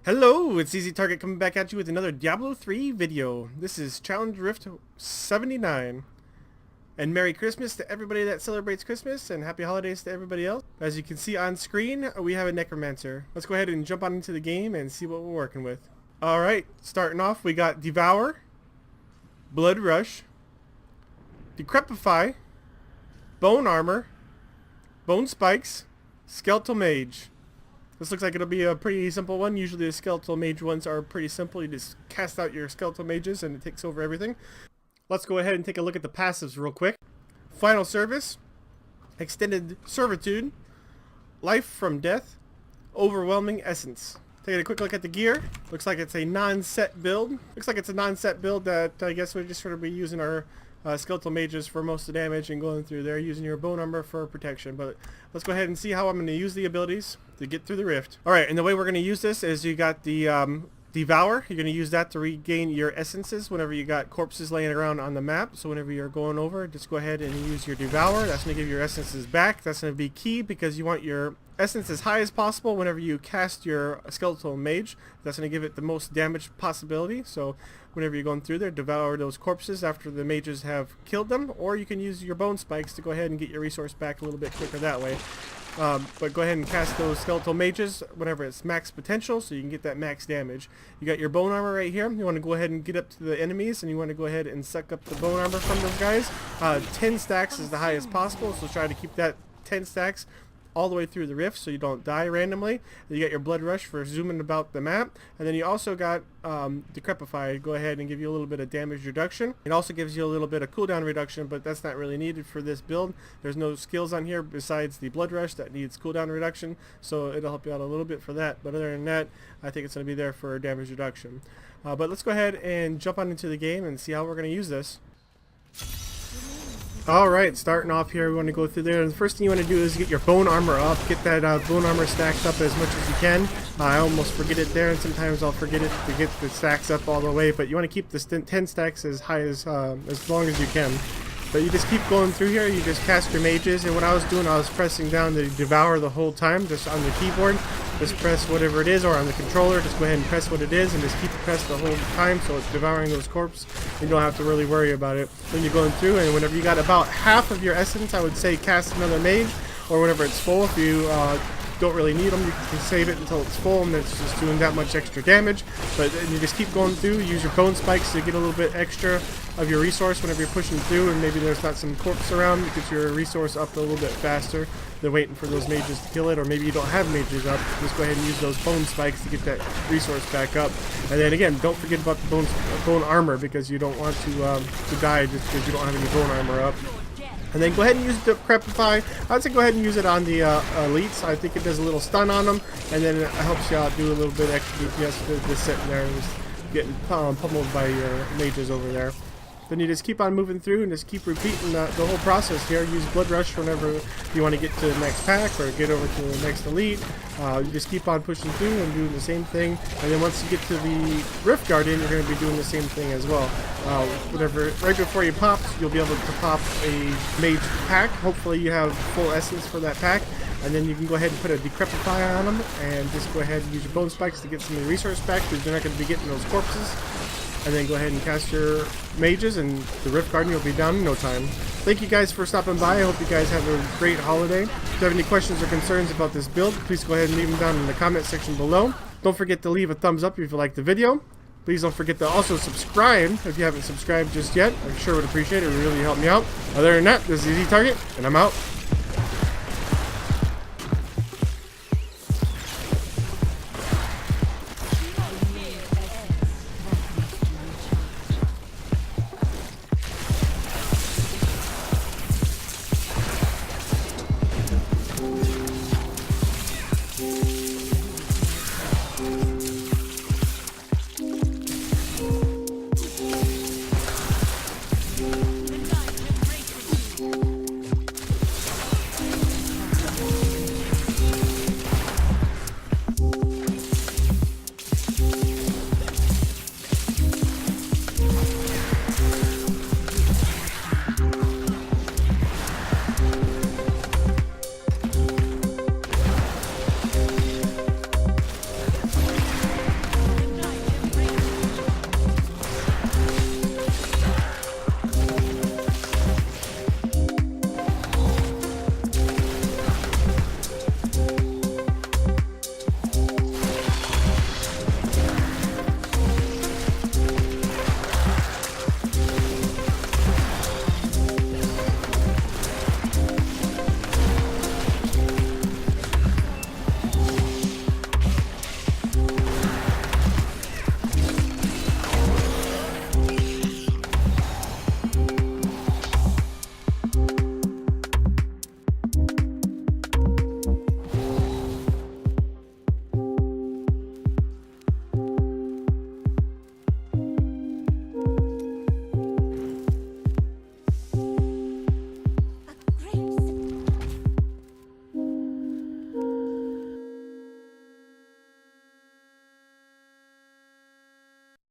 Hello, it's Easy Target coming back at you with another Diablo 3 video. This is Challenge Rift 79. And Merry Christmas to everybody that celebrates Christmas, and Happy Holidays to everybody else. As you can see on screen, we have a Necromancer. Let's go ahead and jump on into the game and see what we're working with. Alright, starting off, we got Devour, Blood Rush, Decrepify, Bone Armor, Bone Spikes, Skeletal Mage. This looks like it'll be a pretty simple one. Usually the skeletal mage ones are pretty simple. You just cast out your skeletal mages and it takes over everything. Let's go ahead and take a look at the passives real quick. Final Service, Extended Servitude, Life from Death, Overwhelming Essence. Taking a quick look at the gear. Looks like it's a non-set build. Looks like it's a non-set build that I guess we're just sort of be using our skeletal mages for most of the damage and going through there, using your bone armor for protection. But let's go ahead and see how I'm going to use the abilities to get through the rift. Alright, and the way we're going to use this is you got the Devour. You're going to use that to regain your essences whenever you got corpses laying around on the map. So whenever you're going over, just go ahead and use your Devour. That's going to give your essences back. That's going to be key because you want your essence as high as possible whenever you cast your skeletal mage. That's going to give it the most damage possibility. So whenever you're going through there, devour those corpses after the mages have killed them, or you can use your bone spikes to go ahead and get your resource back a little bit quicker that way. But go ahead and cast those skeletal mages whenever it's max potential, so you can get that max damage. You got your bone armor right here. You want to go ahead and get up to the enemies, and you want to go ahead and suck up the bone armor from those guys. 10 stacks is the highest possible, so try to keep that 10 stacks all the way through the rift so you don't die randomly. You got your Blood Rush for zooming about the map, and then you also got Decrepify. Go ahead and give you a little bit of damage reduction. It also gives you a little bit of cooldown reduction, but that's not really needed for this build. There's no skills on here besides the Blood Rush that needs cooldown reduction, so it'll help you out a little bit for that. But other than that, I think it's going to be there for damage reduction. But let's go ahead and jump on into the game and see how we're going to use this. Alright, starting off here, we want to go through there, and the first thing you want to do is get your bone armor up. Get that bone armor stacked up as much as you can. I almost forget it there, and sometimes I'll forget it to get the stacks up all the way, but you want to keep the 10 stacks as high as long as you can. But you just keep going through here, you just cast your mages, and what I was doing, I was pressing down the Devour the whole time, just on the keyboard. Just press whatever it is, or on the controller, just go ahead and press what it is, and just keep pressed the whole time so it's devouring those corpses. You don't have to really worry about it. Then you're going through, and whenever you got about half of your essence, I would say cast another mage, or whenever it's full, if you don't really need them, you can save it until it's full, and it's just doing that much extra damage. But then you just keep going through, use your bone spikes to get a little bit extra of your resource whenever you're pushing through, and maybe there's not some corpse around, you get your resource up a little bit faster than waiting for those mages to kill it, or maybe you don't have mages up, just go ahead and use those bone spikes to get that resource back up. And then again, don't forget about the bone armor, because you don't want to die just because you don't have any bone armor up. And then go ahead and use Decrepify. I would say go ahead and use it on the elites. I think it does a little stun on them, and then it helps you out, do a little bit extra DPS just sitting there and just getting pummeled by your mages over there. Then you just keep on moving through and just keep repeating the whole process here. Use Blood Rush whenever you want to get to the next pack or get over to the next elite. You just keep on pushing through and doing the same thing. And then once you get to the Rift Guardian, you're going to be doing the same thing as well. Right before you pop, you'll be able to pop a mage pack. Hopefully you have full essence for that pack. And then you can go ahead and put a Decrepify on them and just go ahead and use your bone spikes to get some of the resource back, because you're not going to be getting those corpses. And then go ahead and cast your mages, and the Rift Guardian will be down in no time. Thank you guys for stopping by. I hope you guys have a great holiday. If you have any questions or concerns about this build, please go ahead and leave them down in the comment section below. Don't forget to leave a thumbs up if you liked the video. Please don't forget to also subscribe if you haven't subscribed just yet. I sure would appreciate it. It would really help me out. Other than that, this is Easy Target, and I'm out.